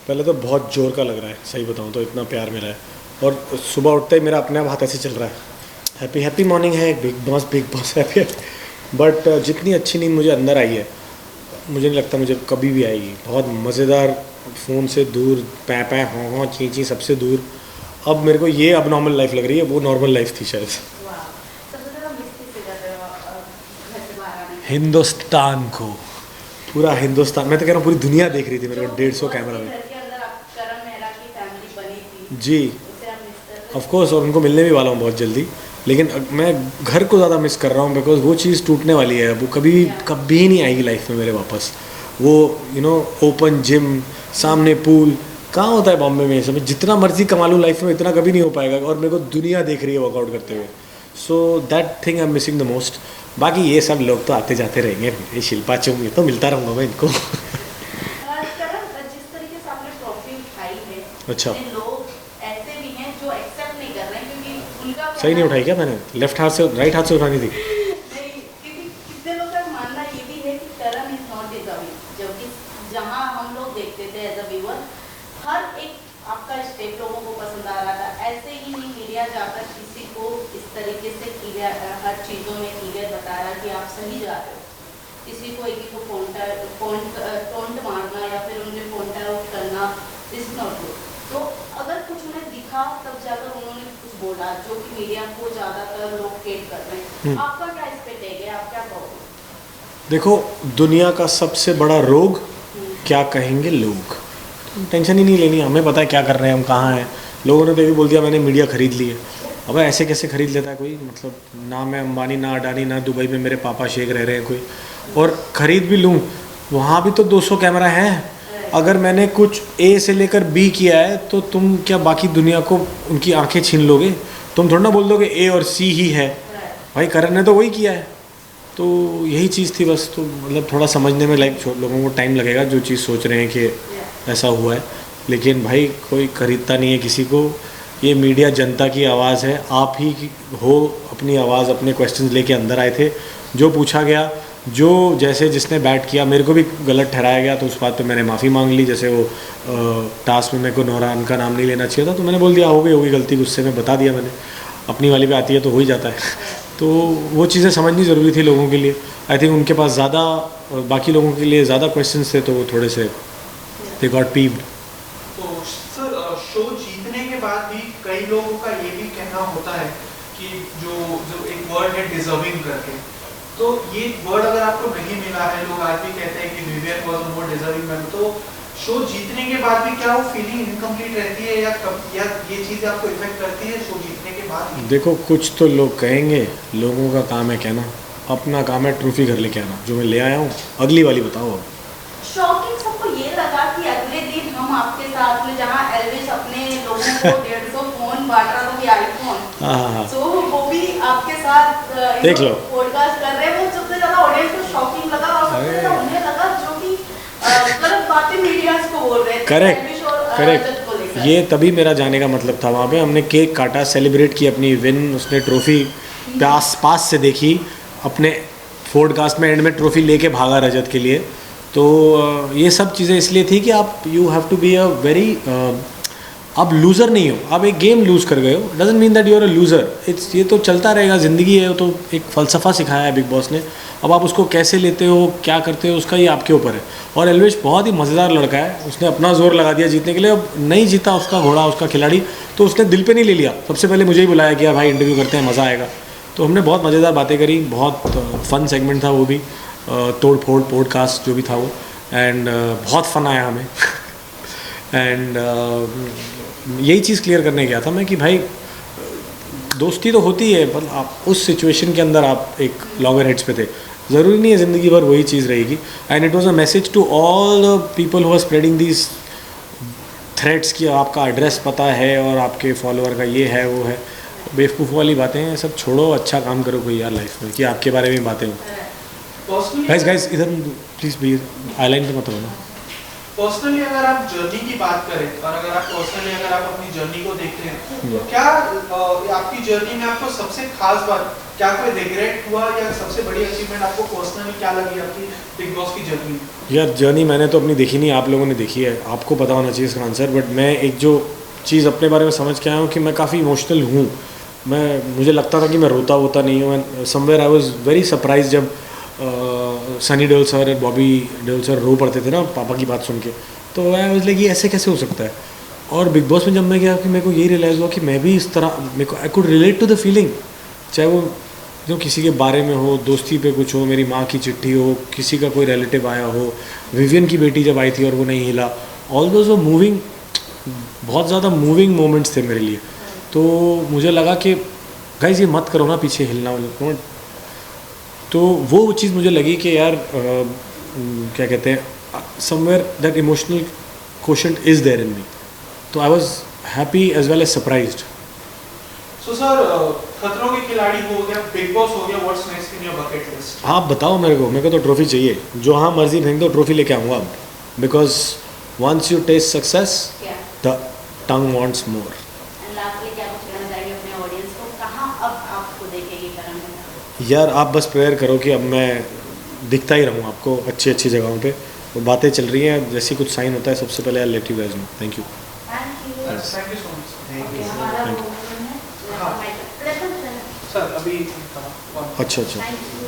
पहले तो बहुत जोर का लग रहा है, सही बताऊँ तो इतना प्यार मिला है। और सुबह उठते ही मेरा अपने आप हाथ ऐसे चल रहा है, हैप्पी हैप्पी मॉर्निंग है, बिग बॉस हैप्पी। बट जितनी अच्छी नींद मुझे अंदर आई है, मुझे नहीं लगता मुझे कभी भी आएगी। बहुत मज़ेदार, फ़ोन से दूर, पै हों ची ची सबसे दूर। अब मेरे को ये अब नॉर्मल लाइफ लग रही है, वो नॉर्मल लाइफ थी शायद। हिंदुस्तान को, पूरा हिंदुस्तान, मैं तो कह रहा हूँ पूरी दुनिया देख रही थी मेरे को 150 कैमरा में। जी ऑफ कोर्स, और उनको मिलने भी वाला हूँ बहुत जल्दी। लेकिन मैं घर को ज़्यादा मिस कर रहा हूँ, बिकॉज वो चीज़ टूटने वाली है, वो कभी कभी नहीं आएगी लाइफ में मेरे वापस। वो ओपन जिम, सामने पूल, कहाँ होता है बॉम्बे में ये सब। जितना मर्जी कमा लूँ लाइफ में, इतना कभी नहीं हो पाएगा। और मेरे को दुनिया देख रही है वर्कआउट करते हुए। So that thing I am missing the most. बाकी ये सब लोग तो आते जाते रहेंगे, ये शिल्पा चुम, ये तो मिलता रहूँगा मैं इनको। अच्छा, सही नहीं उठाई क्या मैंने? लेफ्ट हाथ से, राइट हाथ से उठानी थी। जहां हम लोग देखते थे एज अ व्यूअर, हर एक आपका स्टेप लोगों को पसंद आ रहा था। ऐसे ही नहीं मीडिया जाकर किसी को इस तरीके से हर चीज़ों में क्लियर बता रहा कि आप सही जा रहे हो। किसी को एक को टोंट मारना या फिर उन्हें पॉइंट आउट करना इज नॉट गुड। तो अगर कुछ उन्हें दिखा तब जाकर उन्होंने कुछ बोला, जो कि मीडिया को ज़्यादातर लोग हेट कर रहे हैं। आपका क्या इस पे टेक है, आप क्या कहोगे? देखो, दुनिया का सबसे बड़ा रोग क्या कहेंगे लोग, टेंशन ही नहीं लेनी, हमें पता है क्या कर रहे हैं हम, कहाँ हैं। लोगों ने तो ये भी बोल दिया मैंने मीडिया खरीद ली है। अब ऐसे कैसे खरीद लेता है कोई? मतलब ना मैं अंबानी, ना अडानी, ना दुबई में मेरे पापा शेख रह रहे हैं कोई, और ख़रीद भी लूँ, वहाँ भी तो 200 कैमरा हैं। अगर मैंने कुछ ए से लेकर बी किया है तो तुम क्या बाकी दुनिया को उनकी आंखें छीन लोगे? तुम थोड़ा ना बोल दोगे ए और सी ही है। भाई करण ने तो वही किया है। तो यही चीज़ थी बस। तो मतलब थोड़ा समझने में लोगों को टाइम लगेगा जो चीज़ सोच रहे हैं कि ऐसा हुआ है। लेकिन भाई कोई खरीदता नहीं है किसी को। ये मीडिया जनता की आवाज़ है, आप ही हो अपनी आवाज़, अपने क्वेश्चंस लेके अंदर आए थे। जो पूछा गया, जो जैसे जिसने बैट किया, मेरे को भी गलत ठहराया गया तो उस बात पे मैंने माफ़ी मांग ली। जैसे वो टास्क में मेरे को नौरान का नाम नहीं लेना चाहिए था, तो मैंने बोल दिया हो गई गलती, गुस्से में बता दिया मैंने। अपनी वाली पे आती है तो हो ही जाता है। तो वो चीज़ें समझनी ज़रूरी थी लोगों के लिए। आई थिंक उनके पास ज़्यादा, बाकी लोगों के लिए ज़्यादा क्वेश्चंस थे, तो वो थोड़े से दे गॉट पीव्ड। तो सर, शो जीतने के बाद भी कई लोगों का ये भी कहना होता है कि जो एक वर्ड है डिजर्विंग करके, तो ये वर्ड अगर आपको नहीं मिला है, लोग आज भी कहते हैं कि Vivian was more deserving man, तो शो जीतने के बाद भी क्या वो फीलिंग इनकम्प्लीट रहती है, या ये चीज़ आपको इफेक्ट करती है शो जीतने के बाद? देखो, कुछ तो लोग कहेंगे, लोगों का काम है कहना, अपना काम है ट्रॉफी घर लेके आना, जो मैं ले आया हूँ। अगली वाली बताओ। शॉकिंग सबको ये लगा कि अगले दिन हम आपके साथ में, जहाँ एल्विस अपने लोगों को 150 फोन बांट रहा था, भी आईफोन, तो वो भी आपके साथ देख लो पॉडकास्ट कर रहे हैं। वो सबसे ज़्यादा ऑडियंस को शॉकिंग लगा, और सबसे ज़्यादा उन्हें लगा जो कि गलत बातें मीडिया को बोल रहे थे। करेक्ट। ये तभी मेरा जाने का मतलब था। वहाँ पे हमने केक काटा, सेलिब्रेट की अपनी विन, उसने ट्रॉफी पास से देखी, अपने पॉडकास्ट में एंड में ट्रॉफी लेके भागा रजत के लिए। तो ये सब चीज़ें इसलिए थी कि आप you have to be a very, आप लूज़र नहीं हो, आप एक गेम लूज़ कर गए हो, doesn't mean that you are a loser. It's, ये तो चलता रहेगा, ज़िंदगी है। तो एक फ़लसफ़ा सिखाया है बिग बॉस ने। अब आप उसको कैसे लेते हो, क्या करते हो, उसका ये आपके ऊपर है। और एल्विश बहुत ही मज़ेदार लड़का है, उसने अपना जोर लगा दिया जीतने के लिए। अब नहीं जीता उसका घोड़ा, उसका खिलाड़ी, तो उसने दिल पे नहीं ले लिया। सबसे पहले मुझे ही बुलाया कि भाई इंटरव्यू करते हैं, मज़ा आएगा। तो हमने बहुत मज़ेदार बातें करी, बहुत फ़न सेगमेंट था वो भी, तोड़ फोड़ पॉडकास्ट जो भी था वो। एंड बहुत फ़न आया हमें। एंड यही चीज़ क्लियर करने गया था मैं कि भाई दोस्ती तो होती है, पर आप उस सिचुएशन के अंदर आप एक लॉगर हेड्स पे थे। ज़रूरी नहीं है ज़िंदगी भर वही चीज़ रहेगी। And it was a message to all the people who are spreading these threads कि आपका एड्रेस पता है और आपके फॉलोअर का ये है वो है। बेवकूफ़ वाली बातें हैं, सब छोड़ो, अच्छा काम करो कोई यार लाइफ में, कि आपके बारे में बातें हो। गाइस इधर प्लीज़ भी आईलाइन पे मत रहो ना। पर्सनली अगर आप जर्नी की बात करें और अगर आप पर्सनली अगर आप अपनी जर्नी को देखते हैं तो क्या आपकी जर्नी में आपको सबसे खास बात क्या कोई रिग्रेट हुआ या सबसे बड़ी अचीवमेंट आपको पर्सनली क्या लगी आपकी बिग बॉस की जर्नी में? यार जर्नी मैंने तो अपनी देखी नहीं, आप लोगों ने देखी है, आपको पता होना चाहिए इसका आंसर। बट मैं एक जो चीज़ अपने बारे में समझ के आया हूँ कि मैं काफ़ी इमोशनल हूँ। मुझे लगता था कि मैं रोता होता नहीं हूँ। Somewhere I was very surprise जब सनी देओल सर और बॉबी देओल सर रो पड़ते थे ना पापा की बात सुन के, तो आई वाज लाइक ये ऐसे कैसे हो सकता है। और बिग बॉस में जब मैं गया कि मेरे को यही रियलाइज़ हुआ कि मैं भी इस तरह, मेरे को I could relate to the feeling, चाहे वो जो किसी के बारे में हो, दोस्ती पे कुछ हो, मेरी माँ की चिट्ठी हो, किसी का कोई रिलेटिव आया हो, विवियन की बेटी जब आई थी और वो नहीं हिला, ऑल दोज वो मूविंग, बहुत ज़्यादा मूविंग मोमेंट्स थे मेरे लिए। तो मुझे लगा कि गाइस ये मत करो ना पीछे हिलना वाले, तो वो चीज़ मुझे लगी कि यार क्या कहते हैं, somewhere that emotional quotient is there in me. तो I was happy as well as surprised. So sir, Khatron Ke Khiladi हो गया, बिग बॉस हो गया, what's next in your bucket list? आप बताओ मेरे को तो ट्रॉफी चाहिए, जो हाँ मर्जी फेंक दो, ट्रॉफी लेके आऊँगा अब, because once you taste success the tongue wants more. Lastly क्या कुछ कहना चाहेंगे अपने ऑडियंस को, कहाँ अब आपको देखेगी करण में? यार आप बस प्रेयर करो कि अब मैं दिखता ही रहूँ आपको अच्छी अच्छी जगहों पे। वो बातें चल रही हैं, जैसे कुछ साइन होता है सबसे पहले I let you guys know. Thank you. Thank you so much. Okay, हमारा Thank वो है हाँ। सर अभी सर अभी अच्छा अच्छा। Thank you.